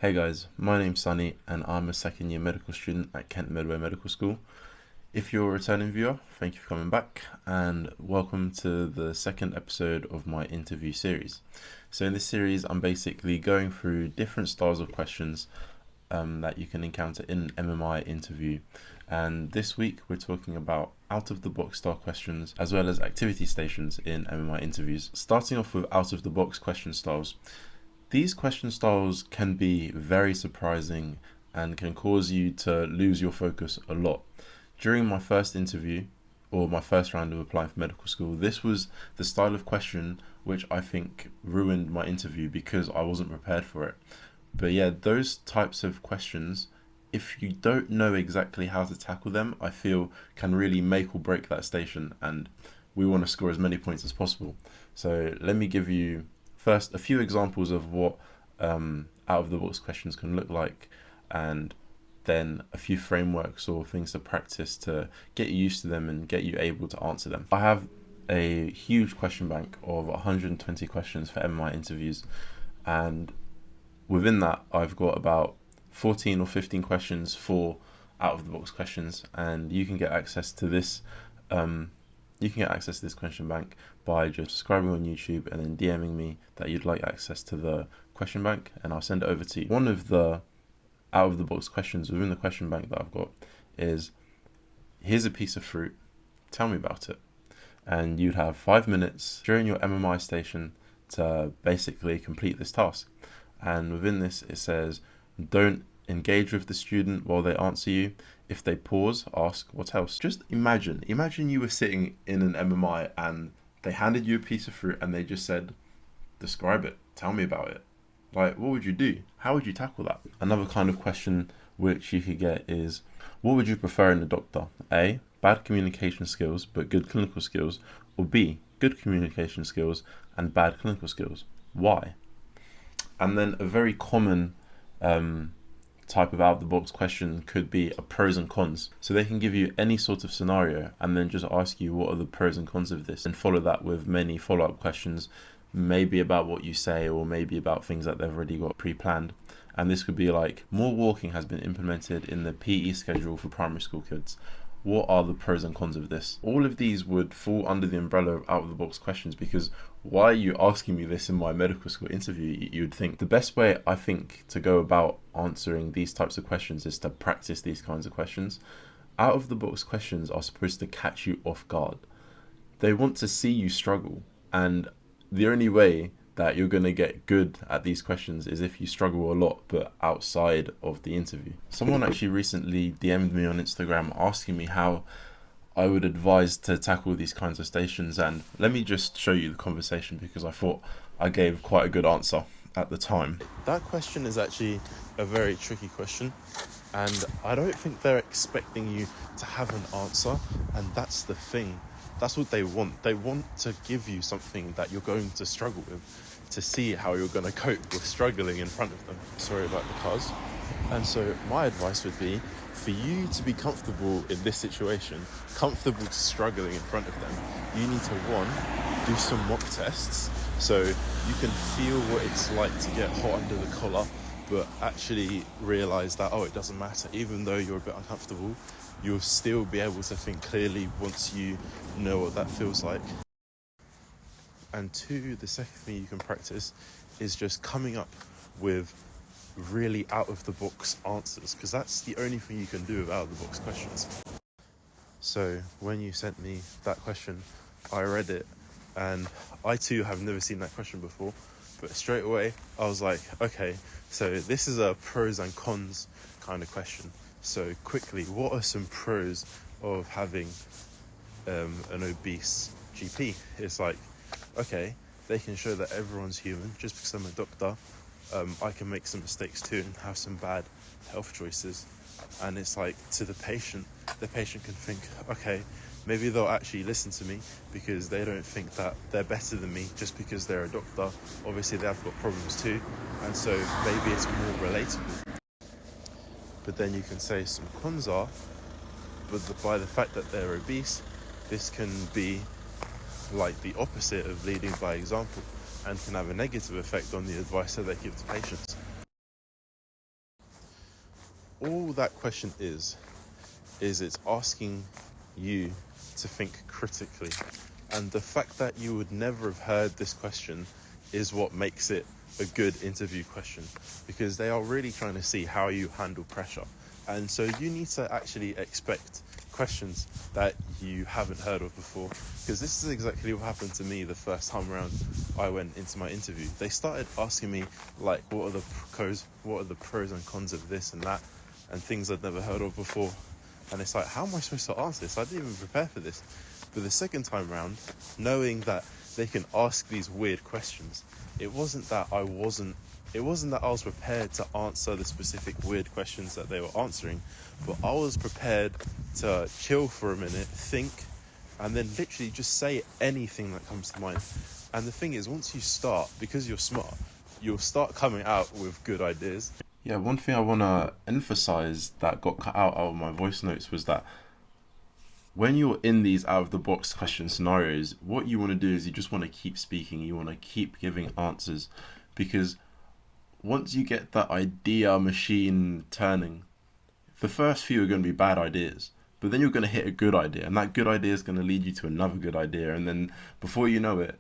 Hey guys, my name's Sunny and I'm a second year medical student at Kent Medway Medical School. If you're a returning viewer, thank you for coming back and welcome to the second episode of my interview series. So in this series, I'm basically going through different styles of questions that you can encounter in an MMI interview. And this week we're talking about out-of-the-box style questions as well as activity stations in MMI interviews. Starting off with out-of-the-box question styles. These question styles can be very surprising and can cause you to lose your focus a lot. During my first interview, or my first round of applying for medical school, this was the style of question which I think ruined my interview because I wasn't prepared for it. But yeah, those types of questions, if you don't know exactly how to tackle them, I feel can really make or break that station, and we want to score as many points as possible. So let me give you first a few examples of what out-of-the-box questions can look like, and then a few frameworks or things to practice to get you used to them and get you able to answer them. I have a huge question bank of 120 questions for MMI interviews, and within that I've got about 14 or 15 questions for out-of-the-box questions, and you can get access to this question bank by just subscribing on YouTube and then DMing me that you'd like access to the question bank, and I'll send it over to you. One of the out-of-the-box questions within the question bank that I've got is, here's a piece of fruit, tell me about it. And you'd have 5 minutes during your MMI station to basically complete this task. And within this it says, don't engage with the student while they answer you. If they pause, ask what else. Just imagine you were sitting in an MMI and they handed you a piece of fruit and they just said, describe it, tell me about it. Like, what would you do? How would you tackle that? Another kind of question which you could get is, what would you prefer in a doctor? A, bad communication skills but good clinical skills, or B, good communication skills and bad clinical skills. Why? And then a very common type of out-of-the-box question could be a pros and cons. So they can give you any sort of scenario and then just ask you what are the pros and cons of this, and follow that with many follow-up questions, maybe about what you say or maybe about things that they've already got pre-planned. And this could be like, more walking has been implemented in the PE schedule for primary school kids. What are the pros and cons of this? All of these would fall under the umbrella of out-of-the-box questions, because why are you asking me this in my medical school interview? You'd think the best way, I think, to go about answering these types of questions is to practice these kinds of questions. Out-of-the-box questions are supposed to catch you off guard. They want to see you struggle, and the only way that you're going to get good at these questions is if you struggle a lot, but outside of the interview. Someone actually recently DM'd me on Instagram asking me how I would advise to tackle these kinds of stations, and let me just show you the conversation because I thought I gave quite a good answer at the time. That question is actually a very tricky question, and I don't think they're expecting you to have an answer, and that's the thing. That's what they want. They want to give you something that you're going to struggle with, to see how you're going to cope with struggling in front of them. Sorry about the cars. And so my advice would be for you to be comfortable in this situation, comfortable struggling in front of them, you need to, one, do some mock tests so you can feel what it's like to get hot under the collar, but actually realize that, it doesn't matter. Even though you're a bit uncomfortable, you'll still be able to think clearly once you know what that feels like. And two, the second thing you can practice is just coming up with really out-of-the-box answers, because that's the only thing you can do with out-of-the-box questions. So when you sent me that question, I read it, and I too have never seen that question before, but straight away I was like, okay, so this is a pros and cons kind of question. So quickly, what are some pros of having an obese GP? It's like, okay, they can show that everyone's human. Just because I'm a doctor, I can make some mistakes too and have some bad health choices. And it's like, to the patient can think, okay, maybe they'll actually listen to me because they don't think that they're better than me just because they're a doctor. Obviously they've got problems too, and so maybe it's more relatable. But then you can say some cons are, by the fact that they're obese, this can be like the opposite of leading by example and can have a negative effect on the advice that they give to patients. all that question is it's asking you to think critically. And the fact that you would never have heard this question is what makes it a good interview question, because they are really trying to see how you handle pressure. And so you need to actually expect questions that you haven't heard of before, because this is exactly what happened to me the first time around I went into my interview. They started asking me like, what are the pros and cons of this and that, and things I'd never heard of before. And it's like, how am I supposed to answer this? I didn't even prepare for this. But the second time round, knowing that they can ask these weird questions, it wasn't that I was prepared to answer the specific weird questions that they were answering, but I was prepared to chill for a minute, think, and then literally just say anything that comes to mind. And the thing is, once you start, because you're smart, you'll start coming out with good ideas. Yeah, one thing I want to emphasize that got cut out of my voice notes was that when you're in these out-of-the-box question scenarios, what you want to do is you just want to keep speaking. You want to keep giving answers, because once you get that idea machine turning, the first few are going to be bad ideas, but then you're going to hit a good idea, and that good idea is going to lead you to another good idea. And then before you know it,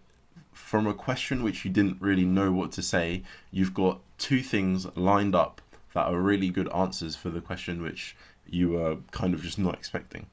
from a question which you didn't really know what to say, you've got two things lined up that are really good answers for the question which you were kind of just not expecting.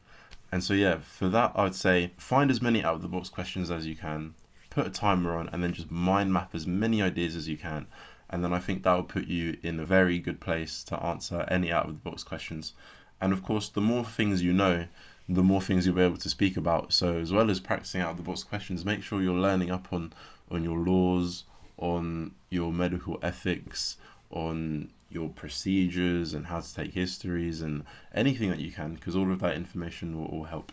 And so yeah, for that I'd say find as many out-of-the-box questions as you can, put a timer on, and then just mind map as many ideas as you can. And then I think that will put you in a very good place to answer any out-of-the-box questions. And of course, the more things you know, the more things you'll be able to speak about. So as well as practicing out-of-the-box questions, make sure you're learning up on your laws, on your medical ethics, on your procedures and how to take histories and anything that you can, because all of that information will all help.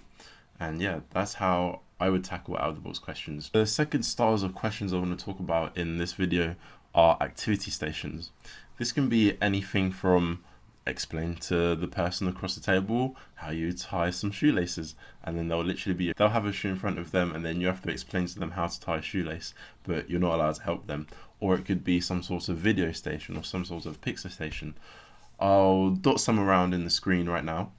And yeah, that's how I would tackle out-of-the-box questions. The second styles of questions I want to talk about in this video are activity stations. This can be anything from explain to the person across the table how you tie some shoelaces, and then they'll have a shoe in front of them, and then you have to explain to them how to tie a shoelace, but you're not allowed to help them. Or it could be some sort of video station or some sort of picture station. I'll dot some around in the screen right now,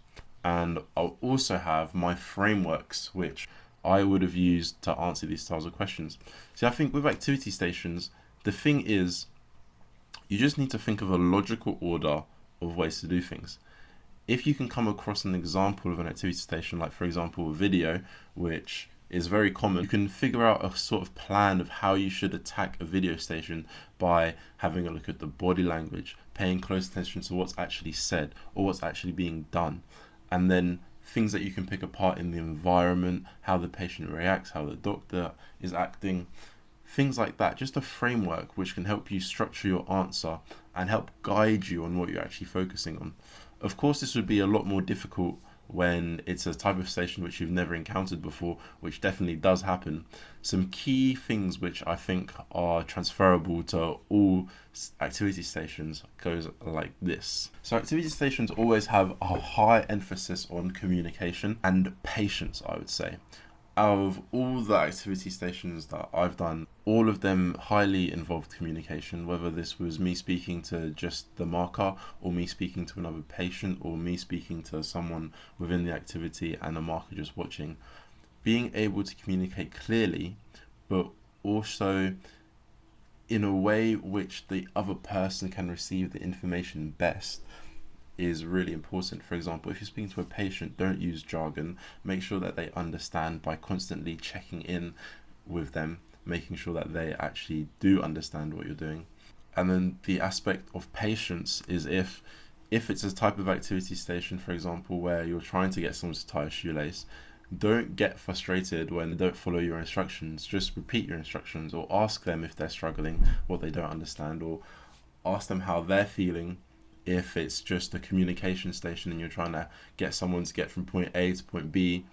and I'll also have my frameworks which I would have used to answer these styles of questions. See, I think with activity stations, the thing is, you just need to think of a logical order of ways to do things. If you can come across an example of an activity station, like for example a video, which is very common, you can figure out a sort of plan of how you should attack a video station by having a look at the body language, paying close attention to what's actually said or what's actually being done, and then things that you can pick apart in the environment, how the patient reacts, how the doctor is acting, things like that. Just a framework which can help you structure your answer and help guide you on what you're actually focusing on. Of course, this would be a lot more difficult when it's a type of station which you've never encountered before, which definitely does happen. Some key things which I think are transferable to all activity stations goes like this. So activity stations always have a high emphasis on communication and patience, I would say. Out of all the activity stations that I've done, all of them highly involved communication, whether this was me speaking to just the marker, or me speaking to another patient, or me speaking to someone within the activity and the marker just watching. Being able to communicate clearly, but also in a way which the other person can receive the information best, is really important. For example, if you're speaking to a patient, don't use jargon. Make sure that they understand by constantly checking in with them, making sure that they actually do understand what you're doing. And then the aspect of patience is if it's a type of activity station, for example, where you're trying to get someone to tie a shoelace, don't get frustrated when they don't follow your instructions. Just repeat your instructions, or ask them if they're struggling, what they don't understand, or ask them how they're feeling. If it's just a communication station and you're trying to get someone to get from point A to point B,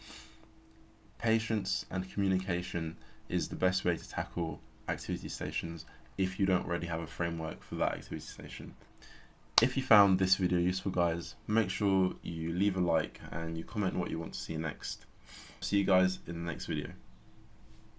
patience and communication is the best way to tackle activity stations if you don't already have a framework for that activity station. If you found this video useful, guys, make sure you leave a like and you comment what you want to see next. See you guys in the next video.